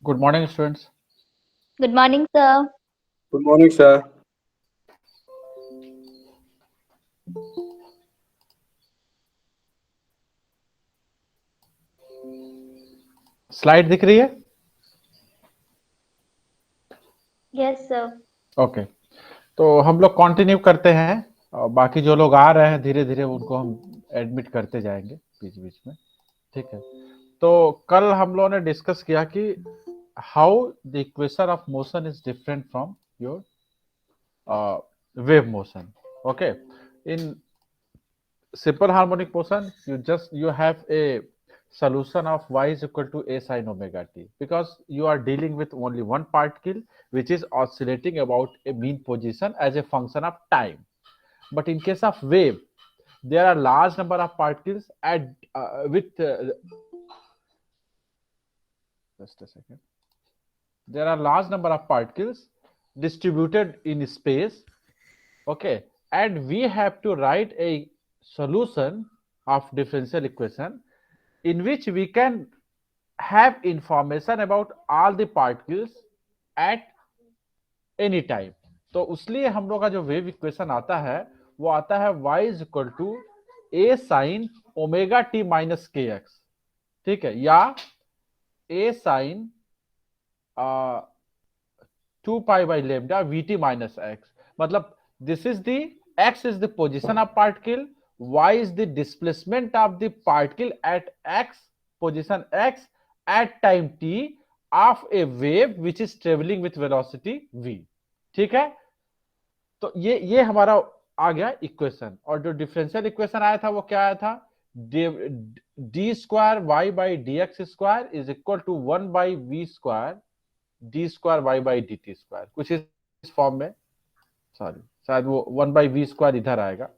Good morning, students. Good morning, sir. Good morning, sir. Slide दिख रही है? Yes, sir. Okay, तो हम लोग कंटिन्यू करते हैं और बाकी जो लोग आ रहे हैं धीरे धीरे उनको हम एडमिट करते जाएंगे बीच बीच में। ठीक है, तो कल हम लोगों ने डिस्कस किया कि how the equation of motion is different from your wave motion. Okay, in simple harmonic motion you have a solution of y is equal to a sin omega t, because you are dealing with only one particle which is oscillating about a mean position as a function of time. But in case of wave, there are large number of particles at with just a second, there are large number of particles distributed in space. Okay, and we have to write a solution of differential equation in which we can have information about all the particles at any time. तो उसलिए हम लोग का जो wave equation आता है वो आता है y is equal to a sine omega t minus k x, ठीक है, या a sine 2 pi by lambda vt minus x. मतलब this is the x is the position of particle, y is the displacement of the particle at x position x at time t of a wave which is traveling with velocity v. ठीक है, तो ये हमारा आ गया equation. और जो differential equation आया था वो क्या आया था? D square Y by D x square is equal to 1 by we square D square Y by D T square, कुछ इस फॉर्म में. सॉरी, शायद वो 1 बाई वी स्क्वायर इधर आएगा.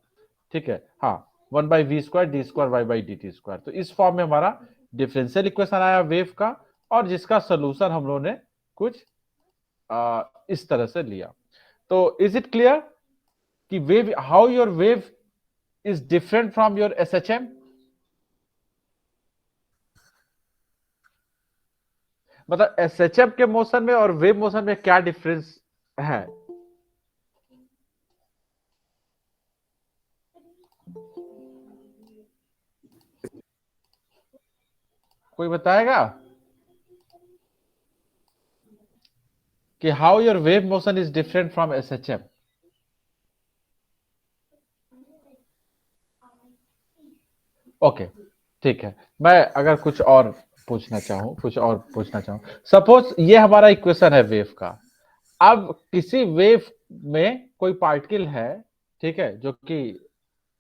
ठीक है, हाँ, 1 by we square D square Y by D T square. तो इस फॉर्म में हमारा डिफरेंशियल इक्वेशन आया वेव का, और जिसका सोल्यूशन हम लोगों ने कुछ इस तरह से लिया. तो इज इट क्लियर कि wave, how your wave is different from your SHM? मतलब एसएचएम के मोशन में और वेव मोशन में क्या डिफरेंस है? कोई बताएगा कि how your wave motion is different from SHM? Okay, ठीक है. मैं अगर कुछ और पूछना चाहूं, सपोज ये हमारा इक्वेशन है वेव का. अब किसी वेव में कोई पार्टिकल है, ठीक है, जो कि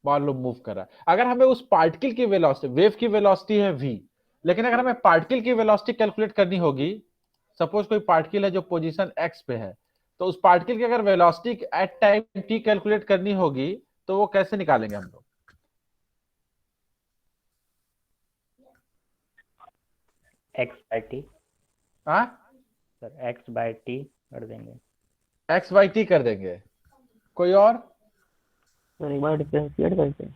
मान लो मूव कर रहा है. अगर हमें उस पार्टिकल की वेलोसिटी, वेव की वेलोसिटी है v, लेकिन अगर हमें पार्टिकल की वेलोसिटी कैलकुलेट करनी होगी, सपोज कोई पार्टिकल है जो पोजीशन x पे है, तो उस पार्टिकल की अगर velocity at time t calculate करनी होगी तो वो कैसे निकालेंगे हम लोग? X by T. हाँ सर एक्स बाई टी कर देंगे. एक्स बाई टी कर देंगे. कोई और? सर एक बार डिफरेंशिएट करके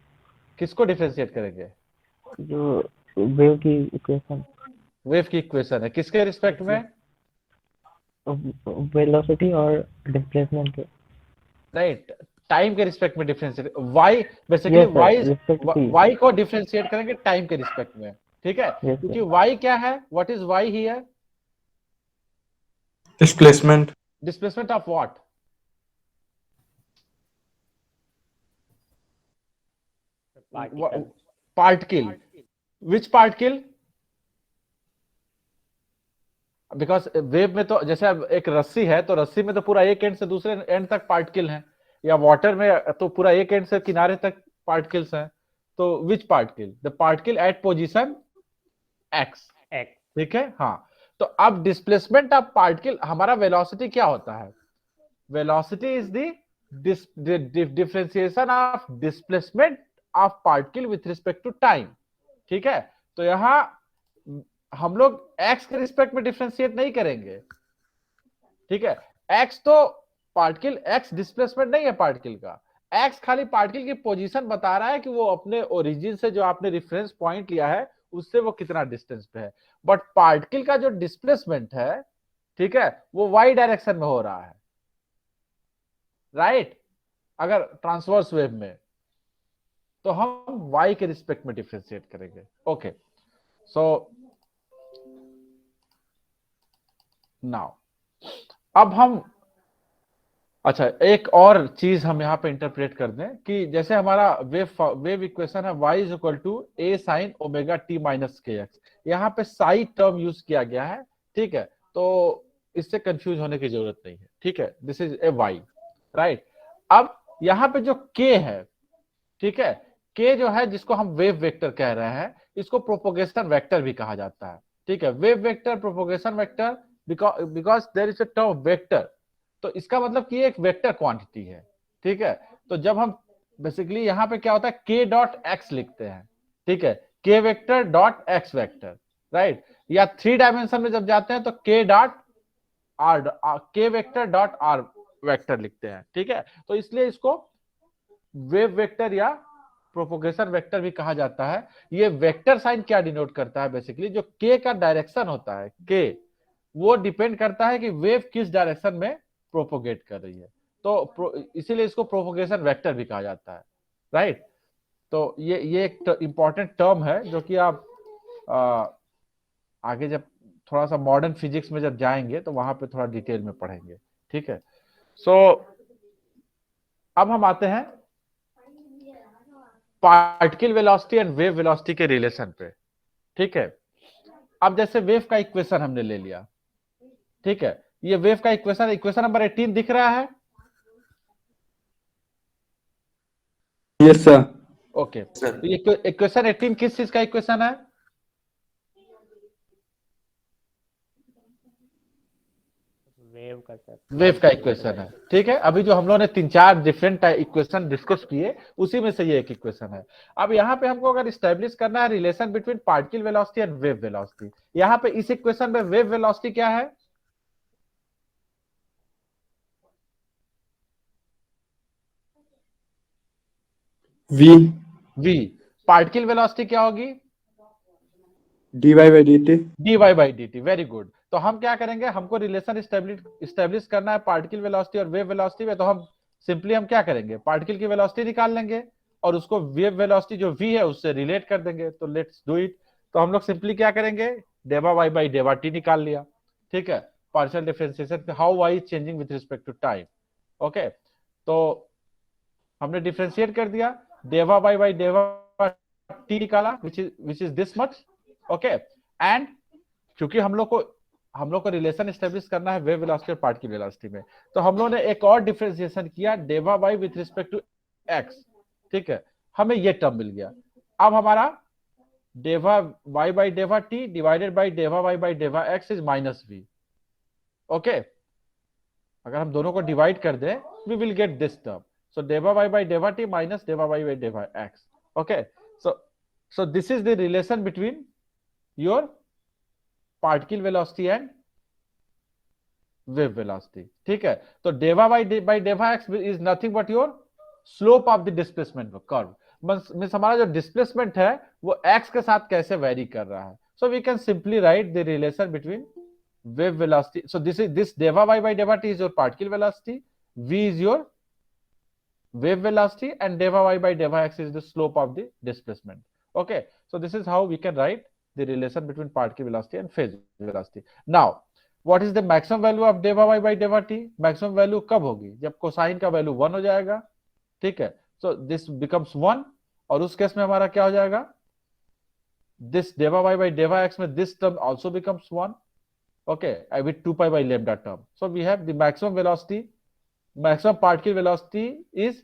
किसको डिफरेंशिएट करेंगे? जो वेव की इक्वेशन, वेव की इक्वेशन है किसके रिस्पेक्ट में? वेलोसिटी और डिस्प्लेसमेंट के. नहीं, टाइम के रिस्पेक्ट में differentiate. Y basically Yes, sir. Respect P. Y को डिफरेंशिएट करेंगे टाइम के रिस्पेक्ट में. ठीक है, Yes, क्योंकि sir. वाई क्या है? What is y here? Displacement. Displacement of what? Particle. Which particle? Because wave में तो जैसे अब एक रस्सी है, तो रस्सी में तो पूरा एक एंड से दूसरे एंड तक पार्टिकल हैं, या वाटर में तो पूरा एक एंड से किनारे तक पार्टिकल्स हैं. तो which particle? The particle at position x. ठीक है, हाँ. तो अब डिस्प्लेसमेंट ऑफ पार्टिकल, हमारा वेलोसिटी क्या होता है? Velocity is the differentiation of displacement of particle with respect to time. ठीक है, तो यहां हम लोग x के रिस्पेक्ट में डिफरेंशिएट नहीं करेंगे. ठीक है, x तो पार्टिकल, x डिस्प्लेसमेंट नहीं है पार्टिकल का. x खाली पार्टिकल की पोजीशन बता रहा है कि वो अपने ओरिजिन से जो आपने रेफरेंस पॉइंट लिया है उससे वो कितना डिस्टेंस पे है। बट पार्टिकल का जो डिस्प्लेसमेंट है, ठीक है, वो वाई डायरेक्शन में हो रहा है, राइट। अगर ट्रांसवर्स वेव में, तो हम वाई के रिस्पेक्ट में डिफरेंशिएट करेंगे। ओके, सो नाउ अब हम, अच्छा एक और चीज हम यहाँ पे इंटरप्रेट कर दें कि जैसे हमारा वेव इक्वेशन है y is equal to a sin omega t minus k x, यहाँ पे साई टर्म यूज किया गया है, ठीक है, तो इससे कंफ्यूज होने की जरूरत नहीं है, ठीक है, this is a y, right. अब यहाँ पे जो k है, ठीक है, k जो है जिसको हम वेव वेक्टर कह रहे हैं, इसको प्रोपोगेशन वेक्टर भी कहा जाता है, ठीक है, wave vector, propagation vector, because there is a term vector, तो इसका मतलब कि एक वेक्टर क्वांटिटी है, ठीक है। तो जब हम बेसिकली यहाँ पे क्या होता है, k डॉट एक्स लिखते हैं, ठीक है, k vector dot x vector, right, या 3 डायमेंशन में जब जाते हैं तो k dot are, k vector dot are vector लिखते हैं, ठीक है। तो इसलिए इसको वेव वेक्टर या प्रोपोगेशन वेक्टर भी कहा जाता है। ये वेक्टर साइन क्या डिनोट करता है, बेसिकली जो k का डायरेक्शन होता है, k वो डिपेंड करता है कि वेव किस डायरेक्शन में प्रोपोगेट कर रही है, तो इसीलिए इसको प्रोपोगेशन वेक्टर भी कहा जाता है, राइट। तो ये एक इंपॉर्टेंट टर्म है जो कि आप आगे जब थोड़ा सा मॉडर्न फिजिक्स में जब जाएंगे तो वहां पे थोड़ा डिटेल में पढ़ेंगे, ठीक है। सो अब हम आते हैं particle velocity and wave velocity के रिलेशन पे, ठीक है। अब जैसे वेव का इक्वेशन हमने ले लिया, ठीक है, ये वेव का इक्वेशन नंबर 18 दिख रहा है, Yes, sir. ओके। तो ये इक्वेशन 18 किस चीज का इक्वेशन है, वेव का सर, वेव का इक्वेशन है, ठीक है। अभी जो हम लोगों ने 3-4 डिफरेंट इक्वेशन डिस्कस किए, उसी में से ये एक इक्वेशन है। अब यहाँ पे हमको अगर स्टैब्लिश करना है relation between particle velocity and wave velocity, यहाँ पे इस इक्वेशन में वेव वेलोसिटी क्या है, V v, पार्टिकल वेलोसिटी क्या होगी, dy by dt. dy by D T, very good. तो हम क्या करेंगे, हमको रिलेशन स्टैब्लिश करना है पार्टिकल वेलोसिटी और वेव वेलोसिटी में, तो हम सिंपली हम क्या करेंगे, पार्टिकल की वेलोसिटी निकाल लेंगे और उसको वेव वेलोसिटी जो v है उससे रिलेट कर देंगे, तो लेट्स डू इट। तो हम लोग सिंपली क्या करेंगे, डेवा y बाई डेवा t निकाल लिया, ठीक है, partial differentiation how y is changing with respect to time, okay. तो हमने डिफरेंशिएट कर दिया, डेवा y बाई डेवा t निकाला, which is this much, okay. And क्योंकि हम लोग को रिलेशन एस्टेब्लिश करना है वेव वेलोसिटी और पार्टिकल वेलोसिटी में, तो हम लोगों ने एक और डिफरेंशिएशन किया, del y with respect to x, ठीक है, हमें ये टर्म मिल गया। अब हमारा डेवा y by डेवा t divided by डेवा y बाई डेवा x is minus v, okay. अगर हम दोनों को डिवाइड कर दें, we will get this term, so डेवा y बाई डेवा t माइनस डेवा y बाई डेवा x, okay. So this is the relation between your particle velocity and wave velocity, ठीक है। तो डेवा y बाई डेवा x is nothing but your slope of the displacement curve, means हमारा जो displacement है वो x के साथ कैसे वेरी कर रहा है। So we can simply write the relation between wave velocity, so this deva y by deva t is your particle velocity, v is your wave velocity, and deva y by deva x is the slope of the displacement, okay. So this is how we can write the relation between particle velocity and phase velocity. Now what is the maximum value of deva y by deva t, maximum value कब होगी, जब cosine का value 1 हो जाएगा, ठीक है। so this becomes 1, और उस केस में हमारा क्या हो जाएगा, this deva y by deva x में this term also becomes 1, okay, with 2 pi by lambda term. So we have the maximum velocity, maximum particle velocity is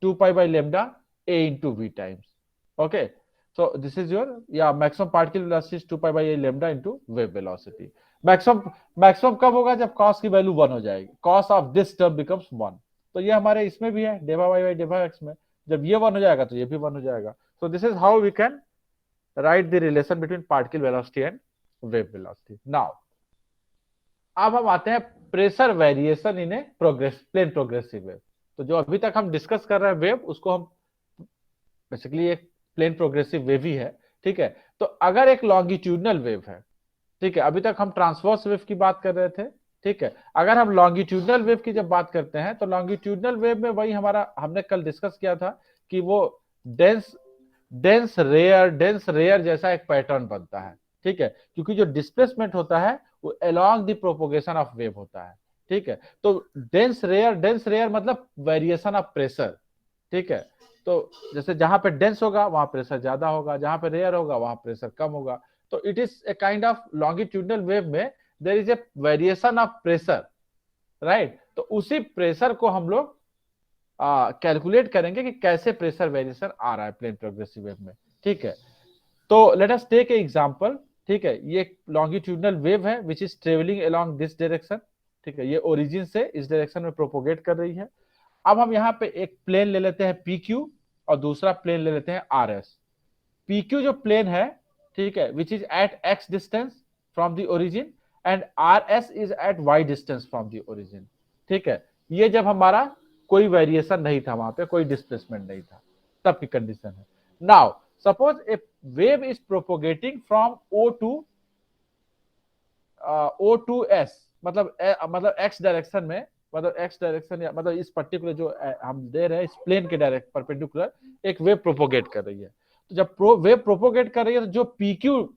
2 pi by lambda a into v times, okay. So this is your, yeah, maximum particle velocity is 2 pi by a lambda into wave velocity. maximum कब होगा, जब cos की value 1 हो जाएगी, cos of this term becomes 1, तो ये हमारे इसमें भी है डेवा y by डेवा x में, जब ये 1 हो जाएगा तो ये भी 1 हो जाएगा। So this is how we can write the relation between particle velocity and wave velocity. Now अब हम आते हैं pressure variation in a plane progressive wave. तो जो अभी तक हम डिस्कस कर रहे हैं वेव, उसको हम बेसिकली एक प्लेन प्रोग्रेसिव वेव ही है, ठीक है। तो अगर एक लॉन्गिट्यूडनल वेव है, ठीक है, अभी तक हम ट्रांसवर्स वेव की बात कर रहे थे, ठीक है, अगर हम लॉन्गिट्यूडनल वेव की जब बात करते हैं तो लॉन्गिट्यूडनल वेव में वही हमारा हमने कल डिस्कस किया था कि वो डेंस डेंस रेयर जैसा एक पैटर्न बनता है, ठीक है, क्योंकि जो डिस्प्लेसमेंट होता है वो along the propagation of wave होता है, ठीक है। तो डेंस रेयर मतलब वेरिएशन ऑफ प्रेशर, ठीक है। तो जैसे जहां पे डेंस होगा वहां प्रेशर ज्यादा होगा, जहां पे रेयर होगा वहां प्रेशर कम होगा। तो it is a kind of longitudinal wave में there is a variation of pressure, right. तो उसी प्रेशर को हम लोग कैलकुलेट करेंगे कि कैसे प्रेशर वेरिएशन आ रहा है प्लेन प्रोग्रेसिव वेव में, ठीक है। तो let us take a example, ठीक है, ये लॉन्गिट्यूडनल वेव है which is travelling along this direction, ठीक है, ये ओरिजिन से इस डायरेक्शन में प्रोपोगेट कर रही है। अब हम यहाँ पे एक प्लेन ले लेते हैं PQ और दूसरा प्लेन ले लेते हैं RS। PQ जो प्लेन है, ठीक है, which is at x distance from the origin and RS is at y distance from the origin, ठीक है। ये जब हमारा कोई वेरिएशन नहीं था, वहां पे कोई डिस्प्लेसमेंट नहीं था, तब की कंडीशन है। Now suppose a wave is propagating from O to S, मतलब x डायरेक्शन में, मतलब x डायरेक्शन या मतलब इस पर्टिकुलर जो हम दे रहे हैं इस प्लेन के डायरेक्ट परपेंडिकुलर एक वेव प्रोपोगेट कर रही है। तो जब वेव प्रोपोगेट कर रही है तो जो PQ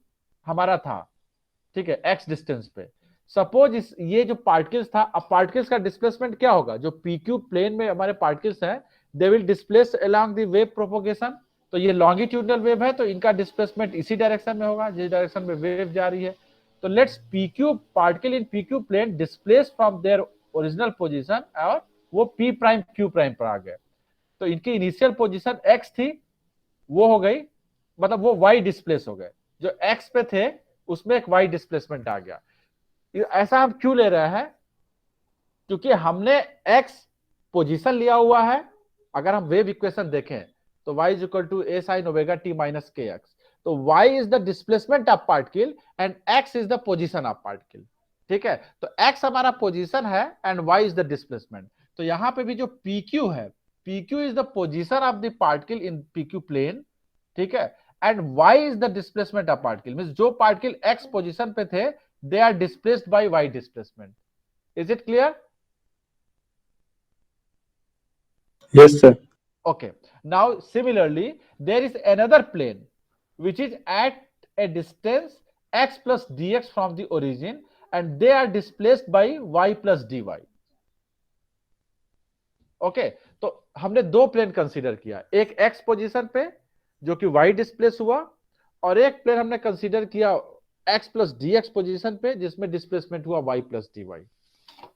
हमारा था, ठीक है, x डिस्टेंस पे, सपोज ये जो पार्टिकल्स था, अब पार्टिकल्स का डिस्प्लेसमेंट क्या होगा, जो PQ प्लेन में हमारे पार्टिकल्स हैं they will displace along the wave propagation. तो ये लॉन्गिट्यूडनल वेव है तो इनका डिस्प्लेसमेंट इसी डायरेक्शन में होगा जिस डायरेक्शन में वेव जा रही है। तो let's PQ particle in PQ plane displace from their original position और वो P प्राइम Q प्राइम पर आ गए। तो इनकी इनिशियल पोजीशन x थी, वो हो गई, मतलब वो y डिस्प्लेस हो गए, जो x पे थे उसमें एक y डिस्प्लेसमेंट आ गया। ऐसा हम क्यों ले रहे हैं, क्योंकि हमने x पोजीशन लिया हुआ है। अगर हम वेव इक्वेशन देखें तो y is equal to a sin omega t minus kx, तो y is the displacement of particle and x is the position of particle, ठीक है। तो x हमारा पोजीशन है and y is the displacement. तो यहां पे भी जो PQ है, PQ is the position of the particle in PQ plane, ठीक है, and y is the displacement of particle, means जो पार्टिकल x पोजीशन पे थे they are displaced by y displacement. Is it clear? Yes, sir. Okay, now similarly there is another plane which is at a distance x plus dx from the origin and they are displaced by y plus dy। Okay, तो हमने दो plane consider किया, एक x position पे जो कि y displace हुआ और एक प्लेन हमने कंसीडर किया x प्लस dx पोजीशन पे जिसमें डिस्प्लेसमेंट हुआ y प्लस dy,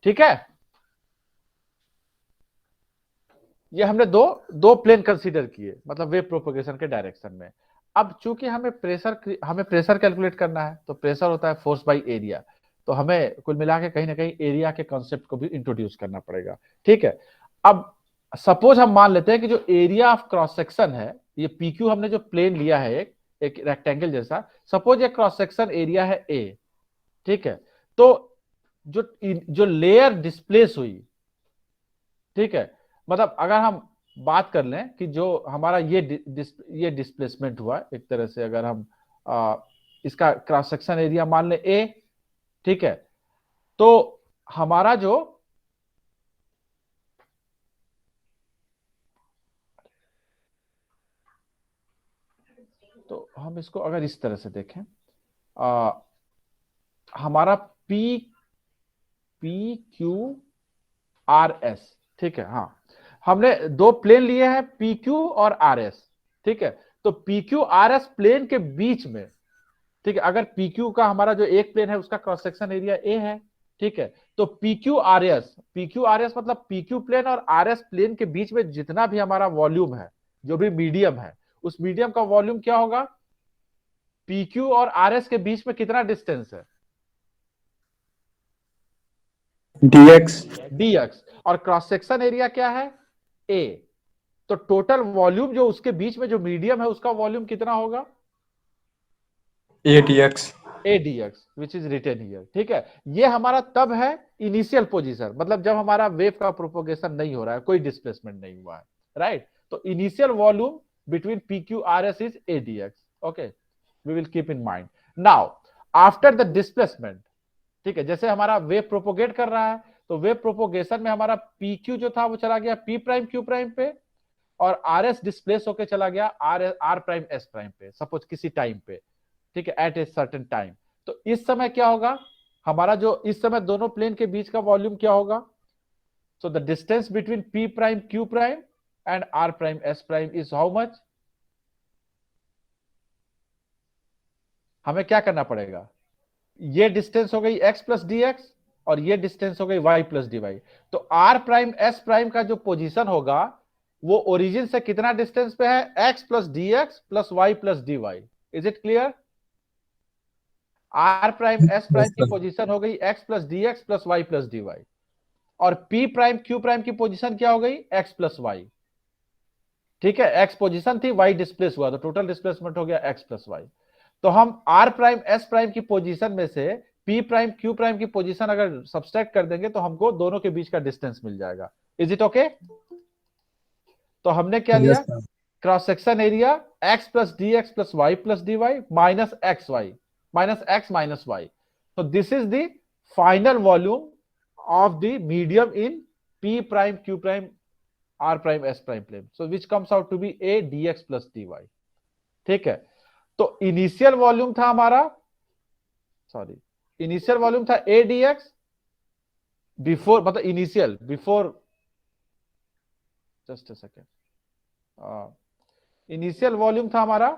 ठीक है। ये हमने दो प्लेन कंसीडर किए, मतलब वेव प्रोपगेशन के डायरेक्शन में। अब चूंकि हमें प्रेशर कैलकुलेट करना है, तो प्रेशर होता है फोर्स बाय एरिया, तो हमें कुल मिला के कहीं ना कहीं एरिया के कॉन्सेप्ट को भी इंट्रोड्यूस करना पड़ेगा, ठीक है। अब सपोज हम मान लेते हैं कि जो एरिया ऑफ क्रॉस सेक्शन है, ये PQ हमने जो प्लेन लिया है एक रेक्टेंगल जैसा, सपोज ये क्रॉस सेक्शन एरिया है A, ठीक है। तो जो लेयर डिस्प्लेस हुई, ठीक है, मतलब अगर हम बात कर लें कि जो हमारा ये डिस्प्लेसमेंट हुआ एक तरह से, अगर हम इसका क्रॉस सेक्शन एरिया मान लें A, ठीक है, तो हमारा जो तो हम इसको अगर इस तरह से देखें, हमारा PQRS, ठीक है, हाँ, हमने दो प्लेन लिए हैं PQ और RS, ठीक है। तो PQRS प्लेन के बीच में, ठीक है, अगर PQ का हमारा जो एक प्लेन है उसका क्रॉस सेक्शन एरिया A है, ठीक है, तो PQRS मतलब PQ प्लेन और RS प्लेन के बीच में जितना भी हमारा वॉल्यूम है, जो भी मीडियम है, उस मीडियम का वॉल्यूम क्या होगा, PQ और RS के बीच में कितना डिस्टेंस है, dx, और क्रॉस सेक्शन एरिया क्या है, A। तो टोटल वॉल्यूम जो उसके बीच में जो मीडियम है उसका वॉल्यूम कितना होगा, ADX। Which is written here, ठीक है। ये हमारा तब है इनिशियल पोजीशन, मतलब जब हमारा वेव का प्रोपोगेशन नहीं हो रहा है, कोई डिस्प्लेसमेंट नहीं हुआ है, राइट। तो initial volume between PQRS is ADX, okay. We will keep in mind. Now after the displacement, ठीक है, जैसे हमारा वेव प्रोपोगेट कर रहा है तो वेव प्रोपोगेशन में हमारा पी क्यू जो था वो चला गया पी प्राइम क्यू प्राइम पे, और आर एस डिस्प्लेस होके चला गया आर प्राइम एस प्राइम पे, सपोज किसी टाइम पे, ठीक है, एट ए सर्टेन टाइम। तो इस समय क्या होगा, हमारा जो इस समय दोनों प्लेन के बीच का वॉल्यूम क्या होगा, so the distance between P prime Q prime and R prime S prime is how much. हमें क्या करना पड़ेगा, ये डिस्टेंस हो गई x प्लस डी एक्स और ये डिस्टेंस हो गई y प्लस डी वाई। तो r प्राइम s प्राइम का जो पोजीशन होगा वो ओरिजिन से कितना डिस्टेंस पे है, x plus D x plus y plus D Y. Is it clear? r prime s prime की पोजीशन हो गई x plus D x plus y plus D y, और p प्राइम q प्राइम की position क्या हो गई, x plus y। ठीक है, x पोजीशन थी, y डिस्प्लेस हुआ, तो टोटल डिस्प्लेसमेंट हो गया x प्लस y। तो हम r प्राइम s प्राइम की पोजीशन में से p प्राइम q प्राइम की पोजीशन अगर सब्सट्रैक्ट कर देंगे तो हमको दोनों के बीच का डिस्टेंस मिल जाएगा। Is it okay? तो हमने क्या लिया, cross section area x plus D x plus Y plus D Y minus X Y minus X minus Y. तो this is the final volume of the medium in p prime q prime r prime s prime plane, so which comes out to be a dx plus dy। ठीक है, तो initial volume था हमारा, sorry, initial volume था a dx before, मतलब initial before, just a second, initial volume था हमारा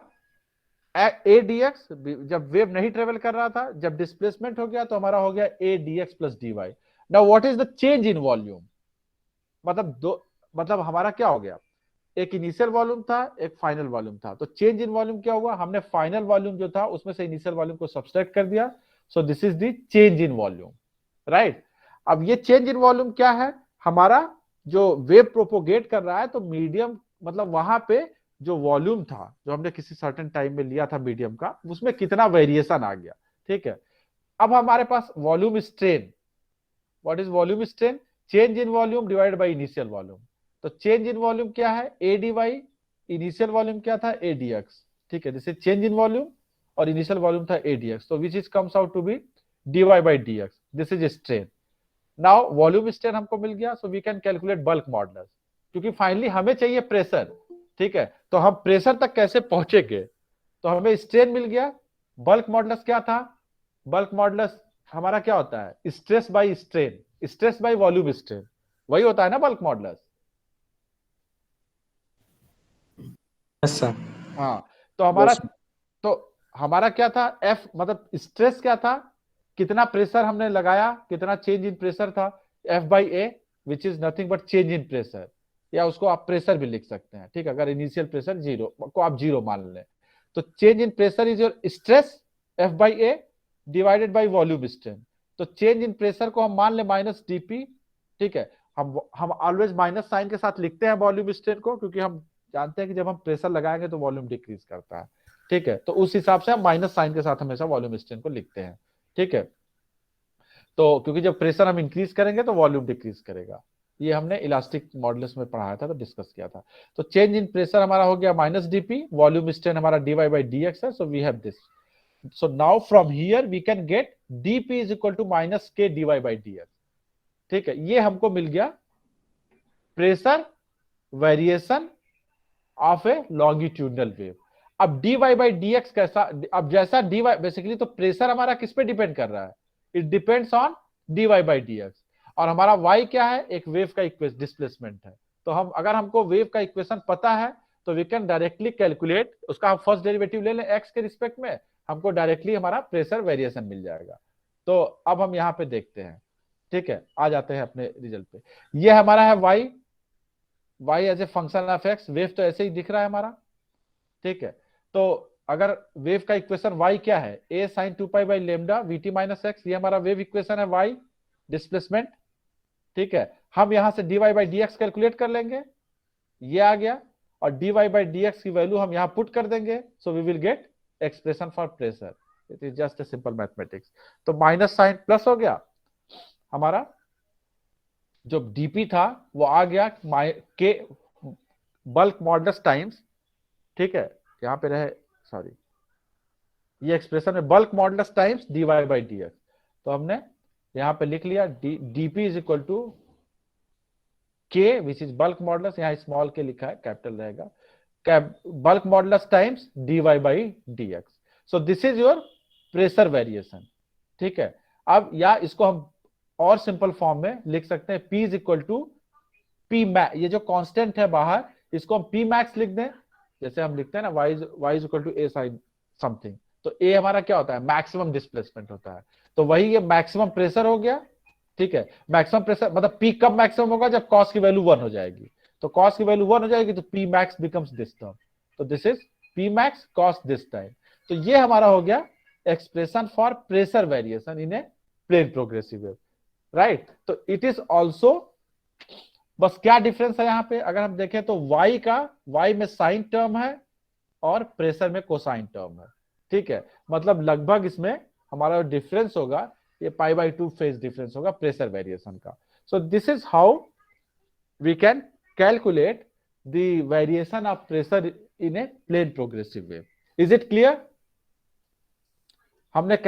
a dx, जब वेव नहीं ट्रेवल कर रहा था, जब डिस्प्लेसमेंट हो गया तो हमारा हो गया a dx plus dy। Now what is the change in volume, मतलब हमारा क्या हो गया, एक इनिशियल वॉल्यूम था, एक फाइनल वॉल्यूम था, तो चेंज इन वॉल्यूम क्या हुआ, हमने फाइनल वॉल्यूम जो था उसमें से इनिशियल वॉल्यूम को सब्सट्रैक्ट कर दिया, सो this is the change in volume, right. अब ये चेंज इन वॉल्यूम क्या है, हमारा जो वेव प्रोपोगेट कर रहा है तो मीडियम, मतलब वहां पे जो वॉल्यूम था जो हमने किसी सर्टेन टाइम में लिया था मीडियम का, उसमें कितना वेरिएशन आ गया। ठीक है, अब हमारे पास volume strain, what is volume strain, change in volume divide by initial volume. तो चेंज इन वॉल्यूम क्या है, A D Y, initial volume क्या था, ए डी एक्स। ठीक है, this is change in volume और इनिशियल वॉल्यूम था A D X, तो which is comes out to be D Y by D X, this is strain. Now volume strain हमको मिल गया, सो we can calculate bulk modulus, क्योंकि finally हमें चाहिए pressure. ठीक है, तो हम प्रेशर तक कैसे पहुंचेंगे, तो हमें स्ट्रेन मिल गया, बल्क मॉडुलस क्या था, बल्क मॉडुलस हमारा क्या होता है, stress by strain, stress by volume strain, वही होता है ना बल्क मॉडुलस। Yes sir. हाँ, तो हमारा क्या था, एफ मतलब स्ट्रेस क्या था, कितना प्रेशर हमने लगाया, कितना चेंज इन प्रेशर था, F by A, which is nothing but change in pressure, या उसको आप प्रेशर भी लिख सकते हैं। ठीक है, अगर इनिशियल प्रेशर जीरो को आप जीरो मान लें, तो change in pressure is your stress, F by A divided by volume strain. तो चेंज इन प्रेशर को हम मान ले माइनस डीपी। ठीक है, हम ऑलवेज माइनस साइन के साथ लिखते हैं वॉल्यूम स्ट्रेन को, क्योंकि हम जानते हैं कि जब हम प्रेशर लगाएंगे तो वॉल्यूम डिक्रीज करता है। ठीक है, तो उस हिसाब से हम माइनस साइन के साथ हमेशा वॉल्यूम स्ट्रेन को लिखते हैं। ठीक है, तो क्योंकि जब प्रेशर हम इंक्रीज करेंगे तो वॉल्यूम डिक्रीज करेगा, ये हमने इलास्टिक मॉडुलस में पढ़ाया था, तो डिस्कस किया था। तो चेंज इन प्रेशर हमारा हो गया माइनस डीपी, वॉल्यूम स्ट्रेन हमारा D Y by D X है, so we have this. So now from here we can get dp is equal to minus k dy by dx। ठीक है, ये हमको मिल गया pressure variation of a longitudinal wave. अब dy by dx कैसा, अब जैसा dy बेसिकली, तो प्रेशर हमारा किस पे डिपेंड कर रहा है, it depends on dy by dx, और हमारा y क्या है, एक वेव का इक्वेशन डिस्प्लेसमेंट है। तो हम अगर हमको वेव का इक्वेशन पता है तो वी कैन डायरेक्टली कैलकुलेट उसका, हम फर्स्ट डेरिवेटिव ले लें x के रिस्पेक्ट में, हमको डायरेक्टली हमारा प्रेशर वेरिएशन मिल जाएगा। तो अब हम यहाँ पे देखते हैं। ठीक है, आ जाते हैं अपने रिजल्ट पे। ये हमारा है y as a function of x, wave तो ऐसे ही दिख रहा है हमारा। ठीक है, तो अगर वेव का इक्वेशन y क्या है, a sin 2 pi by lambda vt minus x, ये हमारा वेव इक्वेशन है y डिस्प्लेसमेंट। ठीक है, हम यहां से dy बाई dx कैलकुलेट कर लेंगे, ये आ गया, और dy बाई dx की वैल्यू हम यहां पुट कर देंगे, so we will get expression for pressure. It is just a simple mathematics. तो माइनस साइन प्लस हो गया, हमारा जो डीपी था वो आ गया के बल्क मॉडुलस टाइम्स। ठीक है, यहां पे रहे, सॉरी, ये एक्सप्रेशन में bulk modulus times dy by dx। तो हमने यहाँ पे लिख लिया dp is equal to k which is bulk modulus, यहाँ स्मॉल के लिखा है, कैपिटल रहेगा, bulk modulus times dy by dx। So this is your pressure variation. ठीक है, अब या इसको हम और सिंपल फॉर्म में लिख सकते हैं, P is equal to P max, ये जो कांस्टेंट है बाहर इसको हम P मैक्स लिख दें, जैसे हम लिखते हैं ना y is equal to a sine something. तो a हमारा क्या होता है, मैक्सिमम डिस्प्लेसमेंट होता है, तो वही ये मैक्सिमम प्रेशर हो गया। ठीक है, मैक्सिमम प्रेशर मतलब P कब मैक्सिमम होगा, जब कॉस की वैल्यू 1 हो जाएगी। तो कॉस की वैल्यू 1 हो जाएगी तो P max becomes this term, तो this is P max cos this time. तो ये हमारा हो गया expression for pressure variation in a plane progressive wave, right. तो इट इज ऑल्सो, बस क्या डिफरेंस है यहाँ पे अगर हम देखें तो y में साइन टर्म है और प्रेशर में कोसाइन टर्म है। ठीक है, मतलब लगभग इसमें हमारा डिफरेंस होगा ये π/2 फेज डिफरेंस होगा प्रेशर वेरिएशन का। So this is how we can calculate the variation of pressure in a plane progressive wave. Is it clear? हम लोग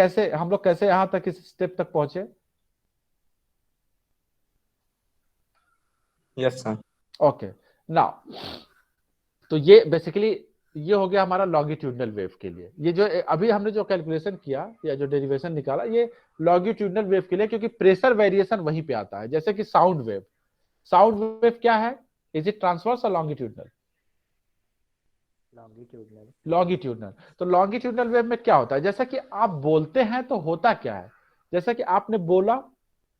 कैसे यहां तक इस स्टेप तक पहुंचे? Yes sir. ओके, नाउ तो ये बेसिकली ये हो गया हमारा लॉन्गिट्यूडनल वेव के लिए। ये जो अभी हमने जो कैलकुलेशन किया या जो डेरिवेशन निकाला ये लॉन्गिट्यूडनल वेव के लिए, क्योंकि प्रेशर वेरिएशन वहीं पे आता है। जैसे कि साउंड वेव क्या है, इज इट ट्रांसवर्स और लॉन्गिट्यूडनल? लॉन्गिट्यूडनल। तो लॉन्गिट्यूडनल वेव में क्या होता है, जैसा कि आप बोलते हैं तो होता क्या है, जैसा कि आपने बोला,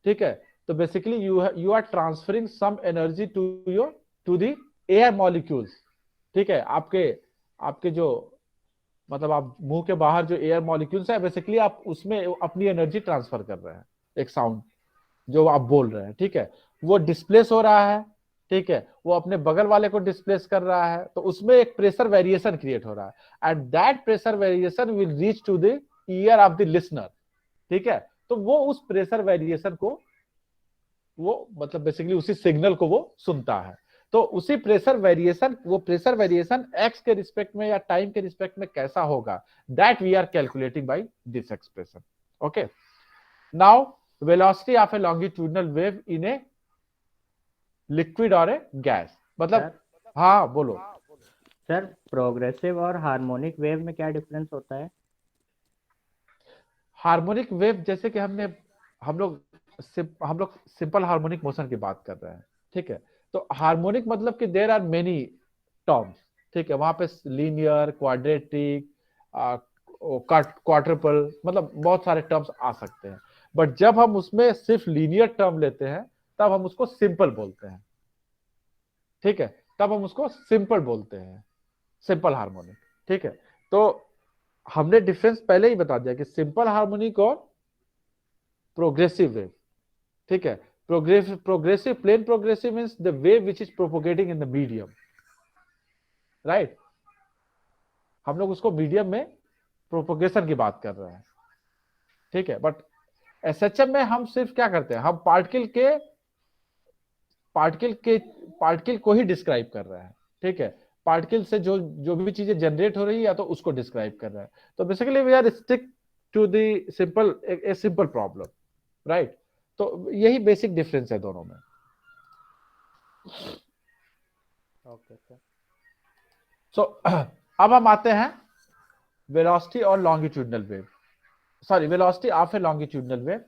ठीक है, तो basically you are transferring some energy to the air molecules. ठीक है, आपके जो मतलब आप मुंह के बाहर जो एयर मॉलिक्यूल्स है, बेसिकली आप उसमें अपनी एनर्जी ट्रांसफर कर रहे हैं। एक साउंड जो आप बोल रहे हैं, ठीक है, वो डिस्प्लेस हो रहा है, ठीक है, वो अपने बगल वाले को डिस्प्लेस कर रहा है, तो उसमें एक प्रेशर वेरिएशन क्रिएट हो रहा है and that pressure variation will reach to the ear of the listener. ठीक है, तो वो उस प्रेशर वेरिएशन को वो मतलब बेसिकली उसी सिग्नल को वो सुनता है। तो उसी प्रेशर वेरिएशन, वो प्रेशर वेरिएशन एक्स के रिस्पेक्ट में या टाइम के रिस्पेक्ट में कैसा होगा, that we are calculating by this expression. Okay, now velocity of a longitudinal wave in a liquid और ए गैस, मतलब हाँ बोलो सर। प्रोग्रेसिव और हार्मोनिक वेव में क्या डिफरेंस होता है? हार्मोनिक वेव जैसे कि हम लोग सिंपल हार्मोनिक मोशन की बात कर रहे हैं। ठीक है, तो हार्मोनिक मतलब कि देयर आर मेनी टर्म्स। ठीक है, वहां पे लीनियर, क्वाड्रेटिक, क्वाड्रुपल, मतलब बहुत सारे टर्म्स आ सकते हैं। बट जब हम उसमें सिर्फ लीनियर टर्म लेते हैं तब हम उसको सिंपल बोलते हैं। ठीक है, तब हम उसको सिंपल बोलते हैं, सिंपल हार्मोनिक। ठीक है, तो हमने डिफरेंस पहले ही बता दिया कि सिंपल हार्मोनिक और प्रोग्रेसिव वेव। ठीक है, progressive plane progressive means the wave which is propagating in the medium, right. हम लोग उसको मीडियम में प्रोपोगेशन की बात कर रहे हैं। ठीक है, बट एसएचएम में हम सिर्फ क्या करते हैं, हम पार्टिकल को ही डिस्क्राइब कर रहे हैं। ठीक है, पार्टिकल से जो भी चीजें जनरेट हो रही है या तो उसको डिस्क्राइब कर रहे हैं। तो basically we are stick to the simple problem, right. तो यही बेसिक डिफरेंस है दोनों में। Okay sir. सो अब हम आते हैं वेलोसिटी और longitudinal wave, sorry velocity of a longitudinal wave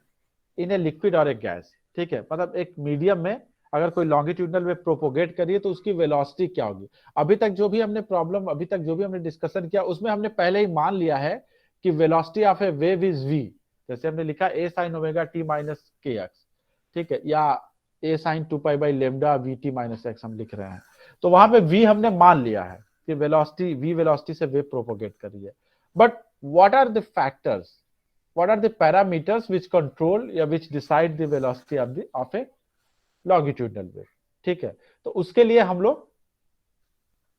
in a liquid और ए गैस। ठीक है, मतलब एक मीडियम में अगर कोई लॉन्गिट्यूडनल वेव प्रोपोगेट करिए तो उसकी वेलोसिटी क्या होगी। अभी तक जो भी हमने डिस्कशन किया उसमें हमने पहले ही मान लिया है कि velocity of a wave is v, जैसे हमने लिखा a sin omega t minus kx। ठीक है, या a sin 2 by lambda vt minus x हम लिख रहे हैं, तो वहां पे v हमने मान लिया है कि v वेलोसिटी से वेव प्रोपोगेट कर रही है। But what are the factors, what are the parameters which control या which decide the velocity of a longitudinal wave. ठीक है, तो उसके लिए हम लोग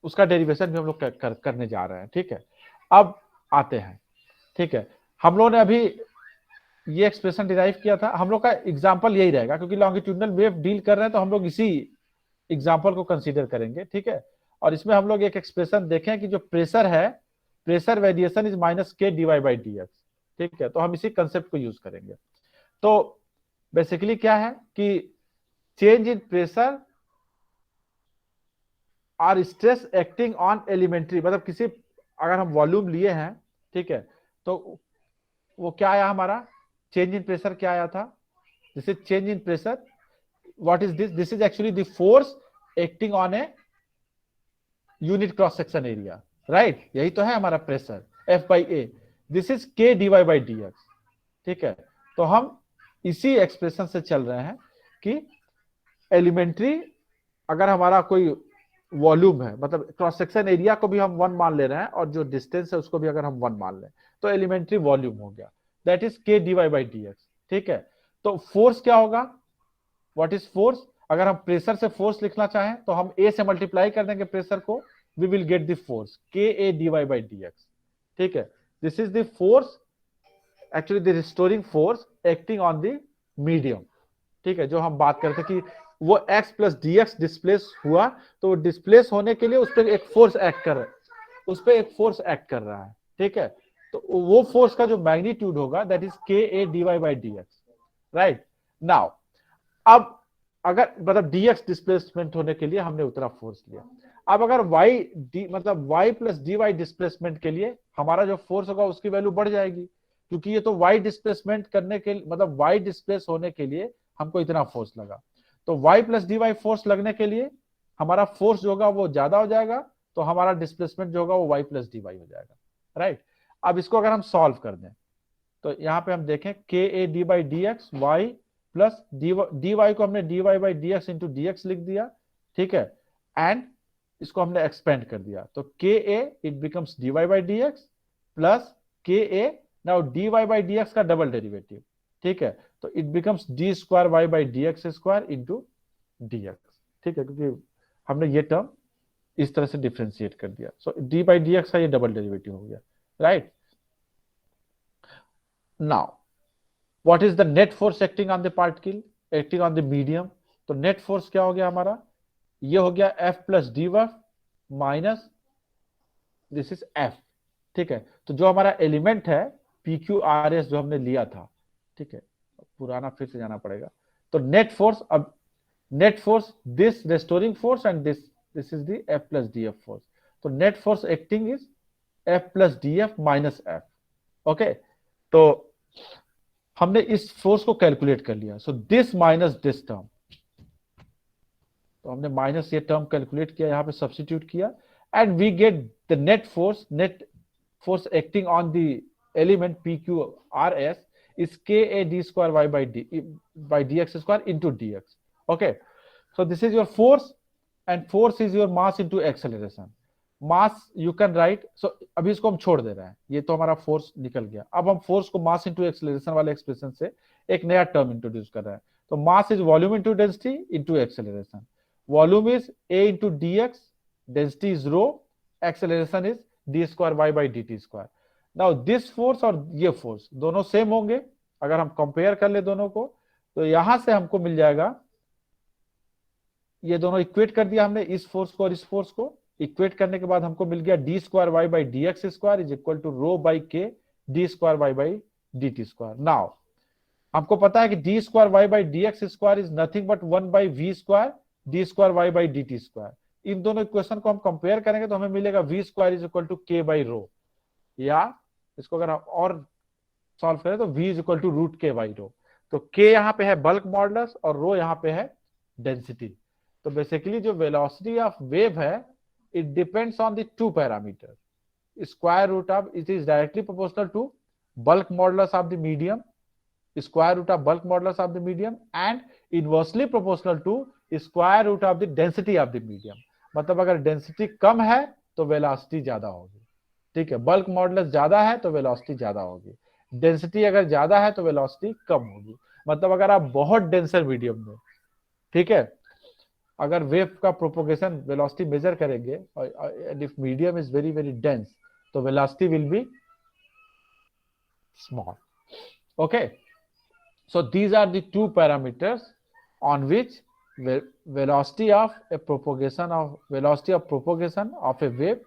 उसका डेरिवेशन भी हम लोग करने जा रहे हैं। ठीक है, अब आते हैं। ठीक है, हम लोगों ने अभी ये एक्सप्रेशन डिराइव किया था, हम लोग का एग्जांपल यही रहेगा क्योंकि लॉन्गिट्यूडनल वेव डील कर रहे हैं तो हम लोग इसी एग्जांपल को कंसीडर करेंगे। ठीक है, और इसमें हम लोग एक एक्सप्रेशन देखें कि जो प्रेशर है pressure variation is minus k D Y by D x. ठीक है, तो हम इसी कंसेप्ट को यूज करेंगे। तो बेसिकली क्या है कि चेंज इन प्रेशर और स्ट्रेस एक्टिंग ऑन एलिमेंट्री, मतलब किसी अगर हम वॉल्यूम लिए हैं, ठीक है, तो वो क्या आया हमारा, चेंज इन प्रेशर क्या आया था, this is change in pressure, what is this, this is actually the force acting on a unit cross section area, right, यही तो है हमारा pressure F by A, this is के D Y by D x. ठीक है, तो हम इसी एक्सप्रेशन से चल रहे हैं कि एलिमेंट्री अगर हमारा कोई वॉल्यूम है, मतलब क्रॉस सेक्शन एरिया को भी हम 1 मान ले रहे हैं और जो डिस्टेंस है उसको भी अगर हम 1 मान लें तो एलिमेंट्री वॉल्यूम हो गया, दैट इज के D Y by D x. ठीक है, तो फोर्स क्या होगा, व्हाट इज फोर्स, अगर हम प्रेशर से फोर्स लिखना चाहें तो हम ए से मल्टीप्लाई कर देंगे प्रेशर को, we will get the force K A D Y by D x. ठीक है, this is the force, actually the restoring force acting on the medium. ठीक है, जो हम बात करते कि वो x plus D X displace हुआ, तो वो डिस्प्लेस होने के लिए उस पर एक फोर्स एक्ट कर रहा है, उस पर एक फोर्स एक्ट कर रहा है। ठीक है, तो वो फोर्स का जो मैग्नीट्यूड होगा that is k A D Y by D x, right. Now अब अगर मतलब डी एक्स डिस्प्लेसमेंट होने के लिए हमने उतना फोर्स लिया, अब अगर y डी मतलब y plus D y displacement के लिए हमारा जो फोर्स होगा उसकी वैल्यू बढ़ जाएगी, क्योंकि ये तो y डिस्प्लेसमेंट करने के मतलब y डिस्प्लेस होने के लिए हमको इतना फोर्स लगा, तो y plus D y force लगने के लिए हमारा फोर्स जो होगा वो ज्यादा हो जाएगा, तो हमारा डिस्प्लेसमेंट जो होगा वो y प्लस डी वाई हो जाएगा, राइट। अब इसको अगर हम सॉल्व कर दें तो यहाँ पे हम देखें k A d by D x y plus D y को हमने d Y by D x into D x लिख दिया। ठीक है, एंड इसको हमने एक्सपेंड कर दिया, तो K A it becomes D Y by D x plus K A, now D Y by D X का डबल डेरिवेटिव। ठीक है, तो it becomes D square Y by D x square into D x. ठीक है, क्योंकि हमने ये term इस तरह से डिफ्रेंशिएट कर दिया, so D by D X का ये डबल डेरिवेटिव हो गया, right. Now what is the net force acting on the particle acting on the medium, तो नेट फोर्स क्या हो गया हमारा, ये हो गया एफ प्लस डी वर्फ माइनस दिस इज एफ। ठीक है, तो जो हमारा एलिमेंट है पी क्यू आर एस जो हमने लिया था, ठीक है, पुराना फिर से जाना पड़ेगा, तो नेट फोर्स, अब net force this restoring force and this is the F plus D F force, तो net force acting is F plus D F minus F. Okay, तो हमने इस फोर्स को कैलकुलेट कर लिया, so this minus this term, तो हमने minus ये टर्म कैलकुलेट किया, यहां पे सब्स्टिट्यूट किया, and we get the net force acting on the element P Q R S is k a d square y by dx square into dx. Okay, so this is your force and force is your mass into acceleration. Mass you can write, so अभी इसको हम छोड़ दे रहे हैं, ये तो हमारा force निकल गया, अब हम फोर्स को मास इंटू एक्सेलरेशन वाले एक्सप्रेशन से एक नया टर्म इंट्रोड्यूस कर रहे हैं, तो mass is volume into density into acceleration, volume is a into D x, density is rho, acceleration is d square Y by D T square. Now this force और ये force दोनों same होंगे, अगर हम कंपेयर कर ले दोनों को तो यहां से हमको मिल जाएगा, ये दोनों इक्वेट कर दिया हमने, इस फोर्स को और इस फोर्स को इक्वेट करने के बाद हमको मिल गया D square Y by D x square is equal to rho by K D square Y by D T square. Now हमको पता है कि D square Y by D x square is nothing but 1 by we square D square Y by D T square. इन दोनों equation को हम compare करेंगे तो हमें मिलेगा V square is equal to K by rho, या इसको अगर हम और सॉल्व करें तो v is equal to root k by rho, तो k यहाँ पे है बल्क मॉडुलस और रो यहाँ पे है डेंसिटी। तो बेसिकली जो वेलोसिटी ऑफ वेव है it depends on the two parameter, square root of it is directly proportional to bulk modulus of the medium, square root of bulk modulus of the medium, and inversely proportional to square root of the density of the medium. मतलब अगर density कम है तो velocity ज्यादा होगी, ठीक है, bulk modulus ज्यादा है तो वेलोसिटी ज्यादा होगी, डेंसिटी अगर ज्यादा है तो वेलोसिटी कम होगी। मतलब अगर आप बहुत डेंसर मीडियम में, ठीक है, अगर वेव का प्रोपोगेशन वेलोसिटी मेजर करेंगे and if medium is very very dense तो velocity will be small. Okay, so these are the two parameters on which velocity of propagation of a wave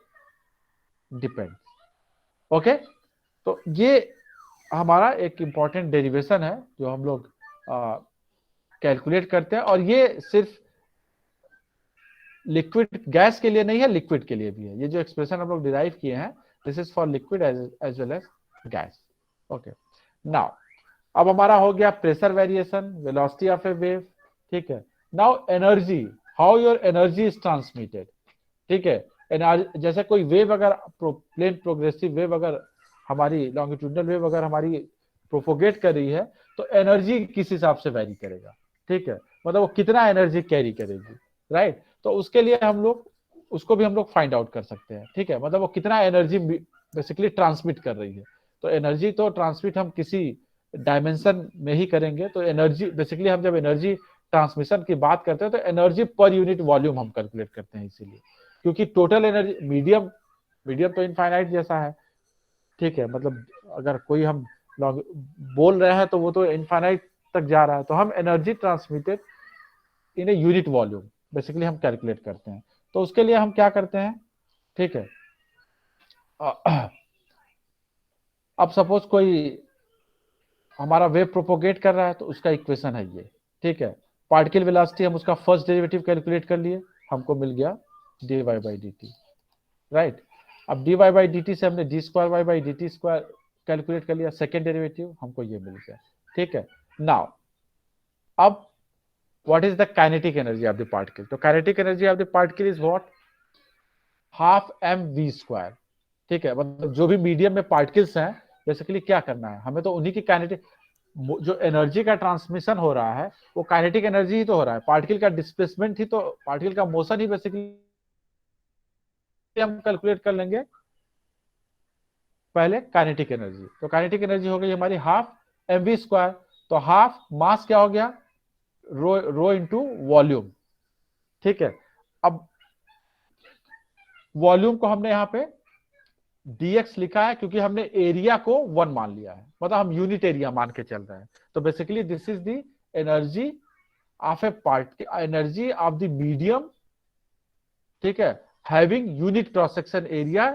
depends. Okay, तो ये हमारा एक important derivation है जो हम लोग कैलकुलेट करते हैं, और ये सिर्फ लिक्विड गैस के लिए नहीं है, लिक्विड के लिए भी है। ये जो एक्सप्रेशन हम लोग डिराइव किए हैं, this is for liquid as well as gas. Okay, now अब हमारा हो गया pressure variation, velocity of a wave. ठीक है, now energy, how your energy is transmitted. ठीक है, जैसे कोई वेव अगर प्लेन प्रोग्रेसिव वेव अगर हमारी लॉन्गिट्यूडनल वेव अगर हमारी प्रोपोगेट कर रही है, तो एनर्जी किस हिसाब से वैरी करेगा। ठीक है, मतलब वो कितना एनर्जी कैरी करेगी, राइट। तो उसके लिए हम लोग उसको भी हम लोग फाइंड आउट कर सकते हैं। ठीक है, मतलब वो कितना एनर्जी बेसिकली ट्रांसमिट कर रही है। तो एनर्जी तो ट्रांसमिट हम किसी डायमेंशन में ही करेंगे। तो एनर्जी बेसिकली हम जब एनर्जी ट्रांसमिशन की बात करते हैं तो एनर्जी पर यूनिट वॉल्यूम हम कैलकुलेट करते हैं, इसीलिए क्योंकि टोटल एनर्जी मीडियम तो इनफाइनाइट जैसा है। ठीक है, मतलब अगर कोई हम बोल रहे हैं तो वो तो इनफाइनाइट तक जा रहा है, तो हम energy transmitted in a unit volume basically हम कैलकुलेट करते हैं। तो उसके लिए हम क्या करते हैं, ठीक है, अब सपोज कोई हमारा वेव प्रोपोगेट कर रहा है तो उसका इक्वेशन है ये। ठीक है, पार्टिकल वेलोसिटी हम उसका फर्स्ट डेरिवेटिव कैलकुलेट कर लिए, हमको मिल गया dy by D T, right. अब dy बाई डी टी से हमने d square y by D T square calculate कर लिया, सेकेंड डेरिवेटिव हमको ये मिल गया। ठीक है, नाउ अब what is the kinetic energy of the particle? तो kinetic energy of the particle is what? Half mv square. ठीक है, मतलब जो भी मीडियम में पार्टिकल्स हैं बेसिकली क्या करना है हमें, तो उन्हीं की काइनेटिक जो एनर्जी का ट्रांसमिशन हो रहा है वो काइनेटिक एनर्जी ही तो हो रहा है। पार्टिकल का डिस्प्लेसमेंट ही तो, पार्टिकल का मोशन ही बेसिकली हम कैलकुलेट कर लेंगे पहले काइनेटिक एनर्जी। तो काइनेटिक एनर्जी हो गई हमारी हाफ mv स्क्वायर। तो हाफ मास क्या हो गया, रो इंटू वॉल्यूम। ठीक है, अब वॉल्यूम को हमने यहां पे dx लिखा है क्योंकि हमने एरिया को 1 मान लिया है, मतलब हम यूनिट एरिया मान के चल रहे हैं। तो basically this is the energy of A part, energy of the medium, ठीक है, having unit cross section area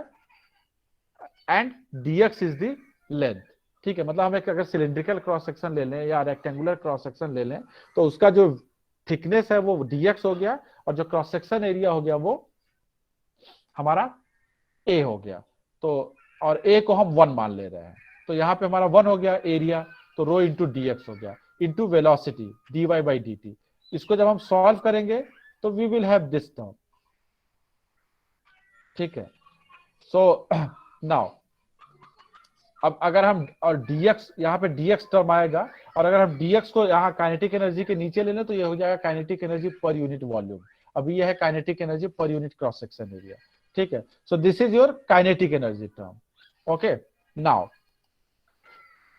and dx is the length. ठीक है, मतलब हम एक अगर सिलिंड्रिकल क्रॉस सेक्शन ले लें या रेक्टेंगुलर क्रॉस सेक्शन ले लें तो उसका जो थिकनेस है वो dx हो गया, और जो क्रॉस सेक्शन एरिया हो गया वो हमारा a हो गया। तो और a को हम 1 मान ले रहे हैं, तो यहाँ पे हमारा 1 हो गया एरिया, तो रो इंटू dx हो गया, into velocity dy by D t. इसको जब हम सॉल्व करेंगे तो we will have this term. ठीक है, सो नाउ अब अगर हम और dx यहाँ पे dx टर्म आएगा, और अगर हम dx को यहाँ काइनेटिक एनर्जी के नीचे ले लें तो ये हो जाएगा kinetic energy per unit volume. अभी ये है kinetic energy per unit cross section area. ठीक है, so this is your kinetic energy term. Okay, now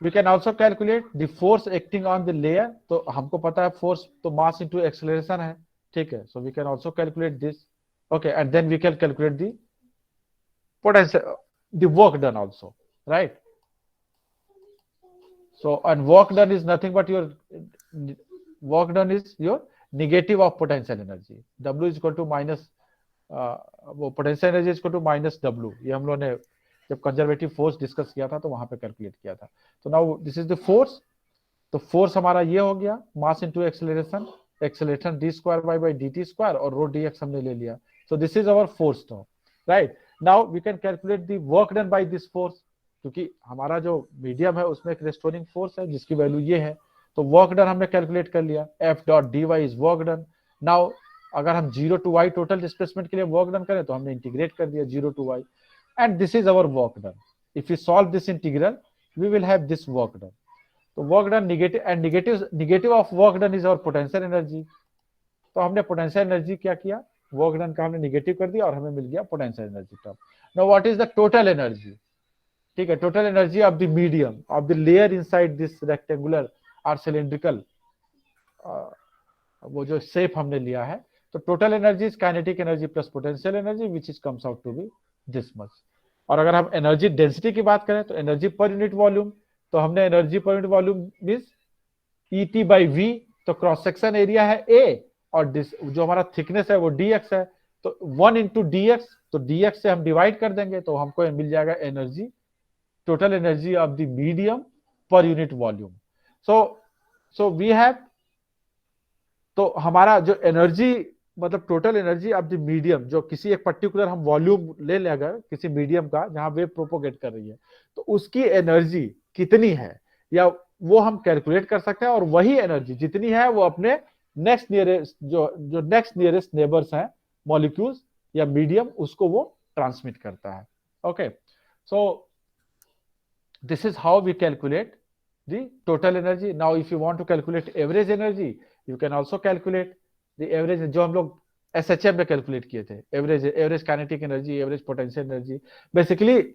we can also calculate the force acting on the layer. तो हमको पता है force तो मास इनटू एक्सेलरेशन है। ठीक है, so we can also calculate this. Okay, and then we can calculate the potential, the work done also, right. So, and work done is nothing but your work done is your negative of potential energy. W is equal to minus वो potential energy is equal to minus W। ये हम लोगों ने जब conservative force discuss किया था तो वहां पे कैलकुलेट किया था। तो now this is the force. तो फोर्स हमारा ये हो गया mass into acceleration, acceleration d square y by dt square, और रो dx हमने ले लिया। So this is our force term, right. Now we can calculate the work done by this force, क्योंकि हमारा जो मीडियम है उसमें एक रेस्टोरिंग फोर्स है जिसकी वैल्यू ये है। तो वर्क डन हमने कैलकुलेट कर लिया, F dot D Y is work done. Now अगर हम 0 टू y टोटल डिस्प्लेसमेंट के लिए वर्क डन करें तो हमने इंटीग्रेट कर दिया 0 to y, and this is our work done. If you solve this integral we will have this work done. तो work done negative, and negative of work done is our potential energy. तो हमने potential energy क्या किया, work done का हमने negative कर दिया और हमें मिल गया potential energy term. Now what is the total energy? ठीक है, total energy of the medium of the layer inside this rectangular और सिलिंड्रिकल वो जो शेप हमने लिया है। तो total energy is kinetic energy plus potential energy which is comes out to be this much. और अगर हम एनर्जी डेंसिटी की बात करें तो एनर्जी पर यूनिट वॉल्यूम, तो हमने energy per unit volume means ET by V। तो क्रॉस सेक्शन एरिया है A और जो हमारा थिकनेस है वो dx है। तो 1 इंटू dx, तो dx से हम डिवाइड कर देंगे तो हमको मिल जाएगा energy total energy of the medium per unit volume. So we have, तो हमारा जो एनर्जी मतलब total energy of the medium, जो किसी एक पर्टिकुलर हम वॉल्यूम ले लें अगर किसी मीडियम का जहां वेव प्रोपोगेट कर रही है, तो उसकी एनर्जी कितनी है या वो हम कैलकुलेट कर सकते हैं, और वही एनर्जी जितनी है वो अपने नेक्स्ट नियरेस्ट जो नेक्स्ट नियरेस्ट नेबर्स हैं मॉलिक्यूल्स या मीडियम, उसको वो ट्रांसमिट करता है. Okay, so this is how we calculate the total energy. Now if you want to calculate average energy, you can also calculate the average, जो हम लोग SHM में कैलकुलेट किए थे, average kinetic energy, average potential energy. Basically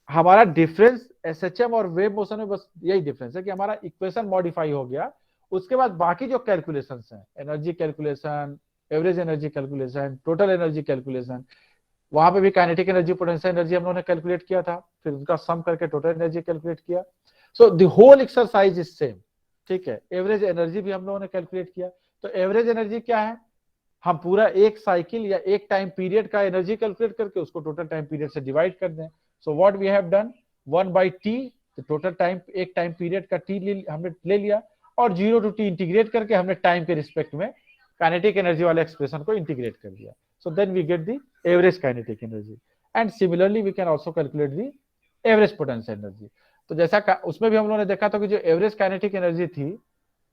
हमारा difference SHM और wave motion में बस यही डिफरेंस है कि हमारा इक्वेशन मॉडिफाई हो गया. उसके बाद बाकी जो कैलकुलेशंस हैं, energy calculation, average energy calculation, total energy calculation, वहां पे भी काइनेटिक एनर्जी, पोटेंशियल एनर्जी हम लोगों ने कैलकुलेट किया था, फिर उनका सम करके टोटल एनर्जी कैलकुलेट किया. So the whole exercise is same. ठीक है, एवरेज एनर्जी भी हम लोगों ने कैलकुलेट किया. तो एवरेज एनर्जी क्या है, हम पूरा एक साइकिल या एक टाइम पीरियड का एनर्जी कैलकुलेट करके उसको टोटल टाइम पीरियड से डिवाइड कर दें. So what we have done, 1/t, तो टोटल टाइम, एक टाइम पीरियड का t हमने ले लिया, और 0 to t इंटीग्रेट करके हमने टाइम के रिस्पेक्ट में काइनेटिक एनर्जी वाले एक्सप्रेशन को इंटीग्रेट कर दिया. So then we get the average kinetic energy, and similarly we can also calculate the average potential energy. तो जैसा उसमें भी हम लोगों ने देखा था कि जो एवरेज काइनेटिक एनर्जी थी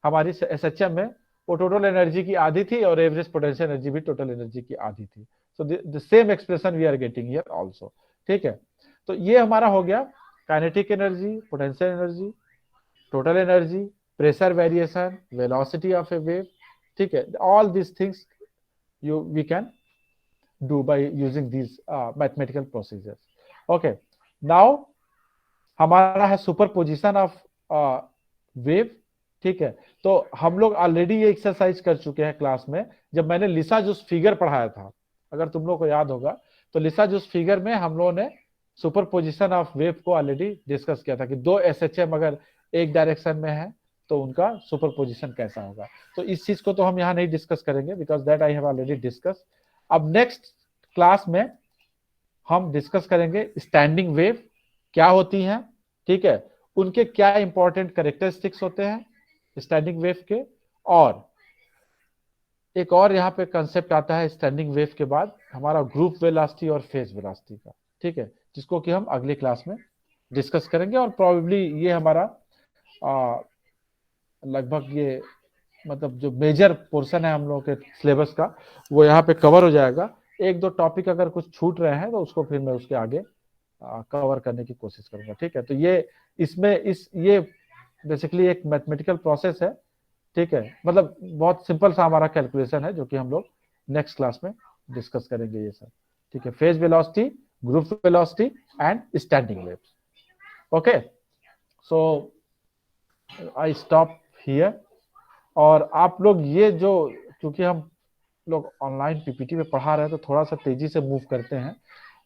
हमारी SHM में, वो टोटल एनर्जी की आधी थी, और एवरेज पोटेंशियल एनर्जी भी टोटल एनर्जी की आधी थी. So the same expression we are getting here also. ठीक है, तो ये हमारा हो गया kinetic energy, potential energy, total energy, pressure variation, velocity of a wave. ठीक है, all this things we can do by using these mathematical procedures. Okay, now हमारा है सुपरपोजिशन ऑफ वेव. ठीक है, तो हम लोग ऑलरेडी ये एक्सरसाइज कर चुके हैं क्लास में, जब मैंने लिसा जूस फिगर पढ़ाया था. अगर तुम लोग को याद होगा तो लिसा जूस फिगर में हम लोगों ने सुपरपोजिशन ऑफ वेव को ऑलरेडी डिस्कस किया था कि दो SHM अगर एक डायरेक्शन में है तो उनका सुपरपोजिशन कैसा होगा. तो इस चीज को तो हम यहाँ नहीं डिस्कस करेंगे, because that I have already discuss. अब नेक्स्ट क्लास में हम डिस्कस करेंगे स्टैंडिंग वेव क्या होती हैं. ठीक है, उनके क्या इंपॉर्टेंट कैरेक्टरिस्टिक्स होते हैं स्टैंडिंग वेव के, और एक और यहाँ पे कंसेप्ट आता है स्टैंडिंग वेव के बाद हमारा ग्रुप वेलोसिटी और फेज वेलोसिटी का. ठीक है, जिसको कि हम अगले क्लास में डिस्कस करेंगे, और प्रोबेबली ये हमारा लगभग ये मतलब जो मेजर पोर्शन है हम लोगों के सिलेबस का वो यहाँ पे कवर हो जाएगा. एक दो टॉपिक अगर कुछ छूट रहे हैं तो उसको फिर मैं उसके आगे कवर करने की कोशिश करूंगा. ठीक है, तो ये इसमें ये बेसिकली एक मैथमेटिकल प्रोसेस है. ठीक है, मतलब बहुत सिंपल सा हमारा कैलकुलेशन है जो कि हम लोग नेक्स्ट क्लास में डिस्कस करेंगे ये सब. ठीक है, phase velocity, group velocity and standing waves. Okay, so I stop here. और आप लोग ये जो, क्योंकि हम लोग ऑनलाइन PPT में पढ़ा रहे हैं तो थोड़ा सा तेजी से मूव करते हैं,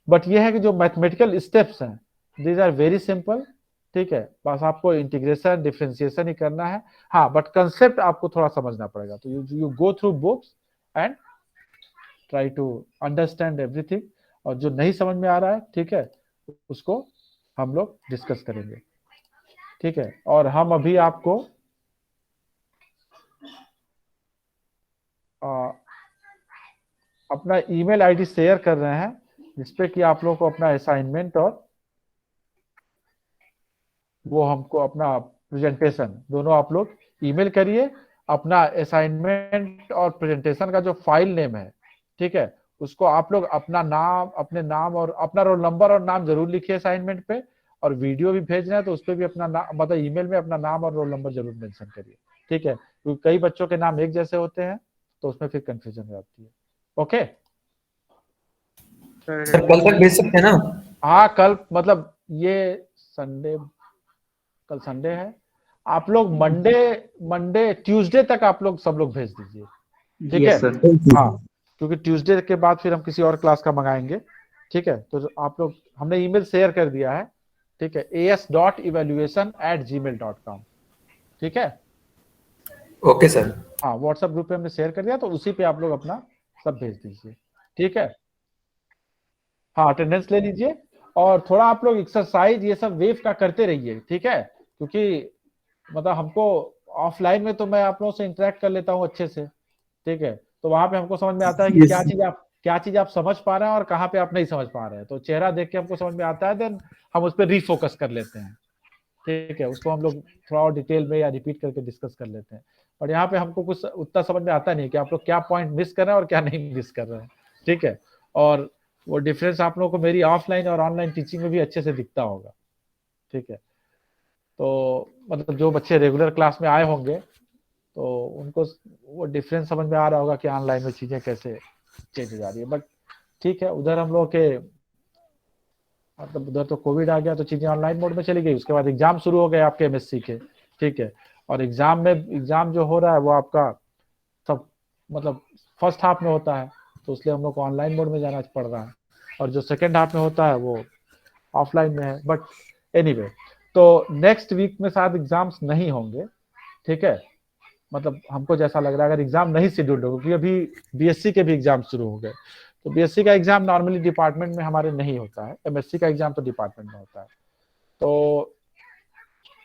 बट ये है कि जो मैथमेटिकल स्टेप्स हैं दीज आर वेरी सिंपल. ठीक है, बस आपको इंटीग्रेशन डिफरेंशिएशन ही करना है. हाँ, बट कंसेप्ट आपको थोड़ा समझना पड़ेगा. तो you go through books and try to understand everything, और जो नहीं समझ में आ रहा है, ठीक है, उसको हम लोग डिस्कस करेंगे. ठीक है, और हम अभी आपको अपना ईमेल आईडी शेयर कर रहे हैं जिसपे कि आप लोगों को अपना असाइनमेंट और वो हमको अपना प्रेजेंटेशन दोनों आप लोग ईमेल करिए. अपना असाइनमेंट और प्रेजेंटेशन का जो फाइल नेम है, ठीक है, उसको आप लोग अपना नाम, अपने नाम और अपना रोल नंबर और नाम जरूर लिखिए असाइनमेंट पे. और वीडियो भी भेज रहे हैं तो उस पर भी अपना नाम, मतलब ईमेल में अपना नाम और रोल नंबर जरूर मेंशन करिए. ठीक है, क्योंकि कई बच्चों के नाम एक जैसे होते हैं तो उसमें फिर कंफ्यूजन हो जाती है. ओके सर कल तक भेज सकते हैं ना? हाँ, कल मतलब ये संडे, कल संडे है, आप लोग मंडे ट्यूसडे तक आप लोग सब लोग भेज दीजिए. ठीक है, हाँ, क्योंकि ट्यूसडे के बाद फिर हम किसी और क्लास का मंगाएंगे. ठीक है, तो आप लोग, हमने ईमेल शेयर कर दिया है. ठीक है, as.evaluation@gmail.com. ठीक है, ओके सर. हाँ, व्हाट्सएप ग्रुप पे हमने शेयर कर दिया, तो उसी पे आप लोग अपना सब भेज दीजिए. ठीक है, हाँ, अटेंडेंस ले लीजिए. और थोड़ा आप लोग एक्सरसाइज ये सब वेव का करते रहिए, ठीक है, क्योंकि मतलब हमको ऑफलाइन में तो मैं आप लोगों से इंटरेक्ट कर लेता हूँ अच्छे से, ठीक है, तो वहां पे हमको समझ में आता है कि Yes. क्या चीज आप समझ पा रहे हैं और कहाँ पे आप नहीं समझ पा रहे हैं, तो चेहरा देख के हमको समझ में आता है, देन हम उस पर रीफोकस कर लेते हैं, ठीक है, उसको हम लोग थोड़ा और डिटेल में या रिपीट करके डिस्कस कर लेते हैं। और यहाँ पे हमको कुछ उतना समझ में आता नहीं कि आप लोग क्या पॉइंट मिस कर रहे हैं और क्या नहीं मिस कर रहे हैं, ठीक है, और वो डिफरेंस आप लोगों को मेरी ऑफलाइन और ऑनलाइन टीचिंग में भी अच्छे से दिखता होगा, ठीक है। तो मतलब जो बच्चे रेगुलर क्लास में आए होंगे तो उनको वो डिफरेंस समझ में आ रहा होगा कि ऑनलाइन में चीजें कैसे चेंज हो जा रही है। बट ठीक है, उधर हम लोग के मतलब उधर तो कोविड आ गया तो चीजें ऑनलाइन मोड में चली गई, उसके बाद एग्जाम शुरू हो गए आपके एमएससी के, ठीक है, और एग्जाम जो हो रहा है वो आपका सब मतलब फर्स्ट हाफ में होता है, तो इसलिए हम लोग को ऑनलाइन मोड में जाना पड़ रहा है, और जो सेकेंड हाफ में होता है वो ऑफलाइन में है। बट एनीवे, तो नेक्स्ट वीक में शायद एग्जाम्स नहीं होंगे, ठीक है, मतलब हमको जैसा लग रहा है, अगर एग्जाम नहीं शेड्यूल्ड हो, क्योंकि अभी बीएससी के भी एग्जाम शुरू हो गए, तो बीएससी का एग्जाम नॉर्मली डिपार्टमेंट में हमारे नहीं होता है, एमएससी का एग्जाम तो डिपार्टमेंट में होता है। तो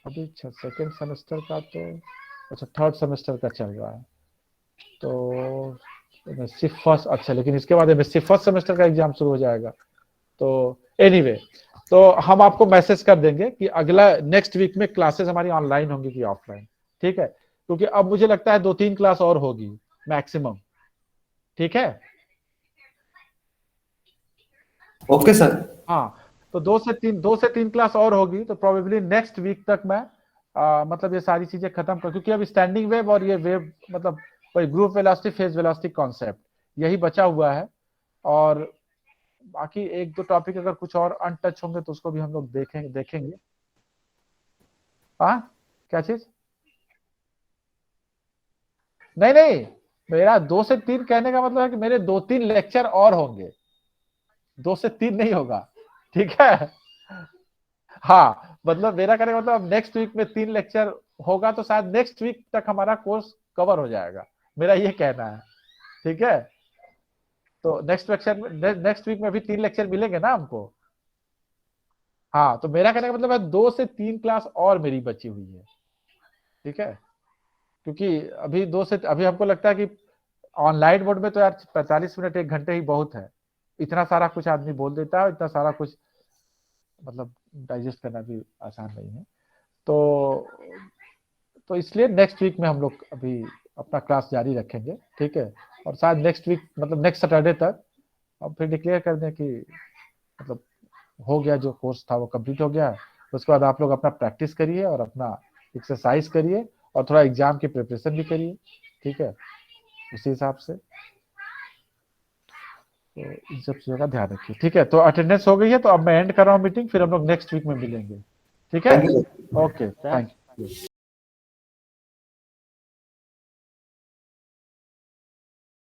अभी सेकेंड सेमेस्टर का तो अच्छा थर्ड सेमेस्टर का चल रहा है, तो एमएससी फर्स्ट, अच्छा लेकिन इसके बाद एमएससी फर्स्ट सेमेस्टर का एग्जाम शुरू हो जाएगा। तो एनीवे, तो हम आपको मैसेज कर देंगे कि अगला नेक्स्ट वीक में क्लासेस हमारी ऑनलाइन होंगी कि ऑफलाइन, ठीक है, क्योंकि अब मुझे लगता है 2-3 क्लास और होगी मैक्सिमम, ठीक है। Okay sir. हाँ, तो 2 से 3 क्लास और होगी, तो प्रोबेबली नेक्स्ट वीक तक मैं मतलब ये सारी चीजें खत्म कर, क्योंकि अब स्टैंडिंग वेव और ये वेव मतलब वही group velocity phase velocity concept यही बचा हुआ है, और बाकी 1-2 टॉपिक अगर कुछ और अनटच होंगे तो उसको भी हम लोग देखेंगे। हाँ, क्या चीज? नहीं नहीं, मेरा 2 से 3 कहने का मतलब है कि मेरे 2-3 लेक्चर और होंगे, 2 से 3 नहीं होगा, ठीक है। हाँ, मतलब मेरा कहने का मतलब अब नेक्स्ट वीक में 3 लेक्चर होगा, तो शायद नेक्स्ट वीक तक हमारा कोर्स कवर हो जाएगा, मेरा ये कहना है, ठीक है। तो नेक्स्ट वीक में भी 3 लेक्चर मिलेंगे ना हमको। हाँ, तो मेरा कहने का मतलब है 2 से 3 क्लास और मेरी बची हुई है, ठीक है, क्योंकि अभी हमको लगता है कि ऑनलाइन मोड में तो यार 45 मिनट 1 घंटे ही बहुत है, इतना सारा कुछ आदमी बोल देता है, इतना सारा कुछ मतलब डाइजेस्ट करना भी आसान नहीं है। तो इसलिए नेक्स्ट वीक में हम लोग अभी अपना क्लास जारी रखेंगे, ठीक है, और शायद नेक्स्ट वीक मतलब नेक्स्ट सैटरडे तक हम फिर डिक्लेयर कर दें कि मतलब हो गया, जो कोर्स था वो कंप्लीट हो गया। उसके बाद आप लोग अपना प्रैक्टिस करिए और अपना एक्सरसाइज करिए और थोड़ा एग्जाम की प्रिपरेशन भी करिए, ठीक है, उसी हिसाब से तो इन सब चीजों का ध्यान रखिए, ठीक है। तो अटेंडेंस हो गई है, तो अब मैं एंड कर रहा हूँ मीटिंग, फिर हम लोग नेक्स्ट वीक में मिलेंगे, ठीक है। Thank you. Okay, thank you.